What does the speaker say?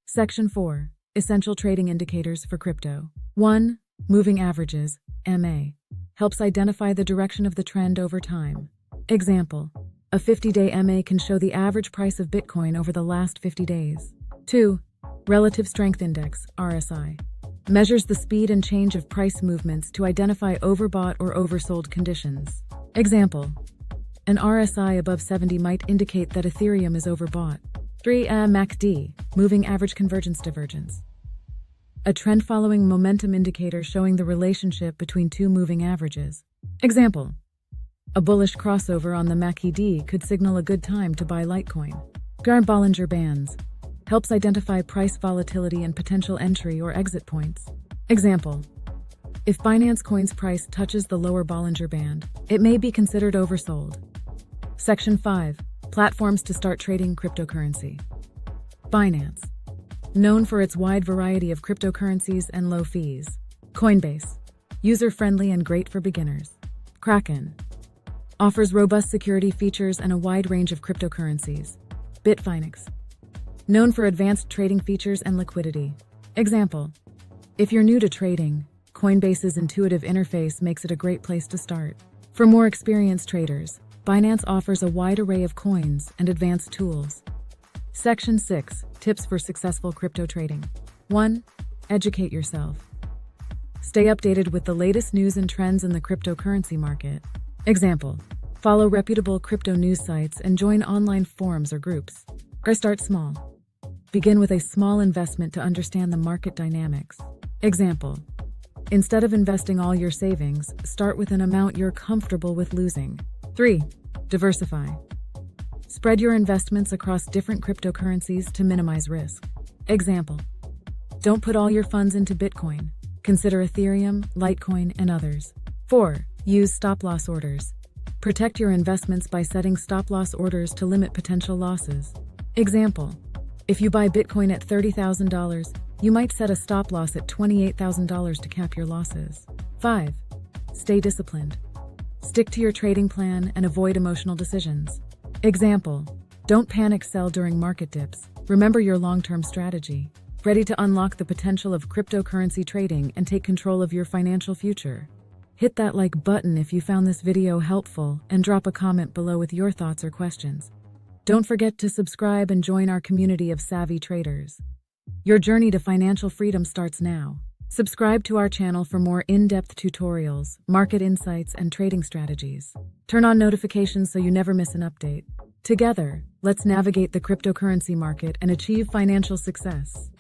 Section 4. Essential trading indicators for crypto. 1. Moving averages, MA. Helps identify the direction of the trend over time. Example: a 50-day MA can show the average price of Bitcoin over the last 50 days. 2. Relative Strength Index, RSI. Measures the speed and change of price movements to identify overbought or oversold conditions. Example: an RSI above 70 might indicate that Ethereum is overbought. 3. MACD, Moving Average Convergence Divergence. A trend-following momentum indicator showing the relationship between two moving averages. Example: a bullish crossover on the MACD could signal a good time to buy Litecoin. Bollinger Bands helps identify price volatility and potential entry or exit points. Example: if Binance Coin's price touches the lower Bollinger Band, it may be considered oversold. Section 5. Platforms to start trading cryptocurrency. Binance, known for its wide variety of cryptocurrencies and low fees. Coinbase, user-friendly and great for beginners. Kraken, offers robust security features and a wide range of cryptocurrencies. Bitfinex, known for advanced trading features and liquidity. Example: if you're new to trading, Coinbase's intuitive interface makes it a great place to start. For more experienced traders, Binance offers a wide array of coins and advanced tools. Section 6. Tips for successful crypto trading. 1. Educate yourself. Stay updated with the latest news and trends in the cryptocurrency market. Example: follow reputable crypto news sites and join online forums or groups. Or start small. Begin with a small investment to understand the market dynamics. Example: instead of investing all your savings, start with an amount you're comfortable with losing. 3. Diversify. Spread your investments across different cryptocurrencies to minimize risk. Example: don't put all your funds into Bitcoin. Consider Ethereum, Litecoin, and others. 4. Use stop-loss orders. Protect your investments by setting stop-loss orders to limit potential losses. Example: if you buy Bitcoin at $30,000, you might set a stop-loss at $28,000 to cap your losses. 5. Stay disciplined. Stick to your trading plan and avoid emotional decisions. Example: don't panic sell during market dips. Remember your long-term strategy. Ready to unlock the potential of cryptocurrency trading and take control of your financial future? Hit that like button if you found this video helpful and drop a comment below with your thoughts or questions. Don't forget to subscribe and join our community of savvy traders. Your journey to financial freedom starts now. Subscribe to our channel for more in-depth tutorials, market insights, and trading strategies. Turn on notifications so you never miss an update. Together, let's navigate the cryptocurrency market and achieve financial success.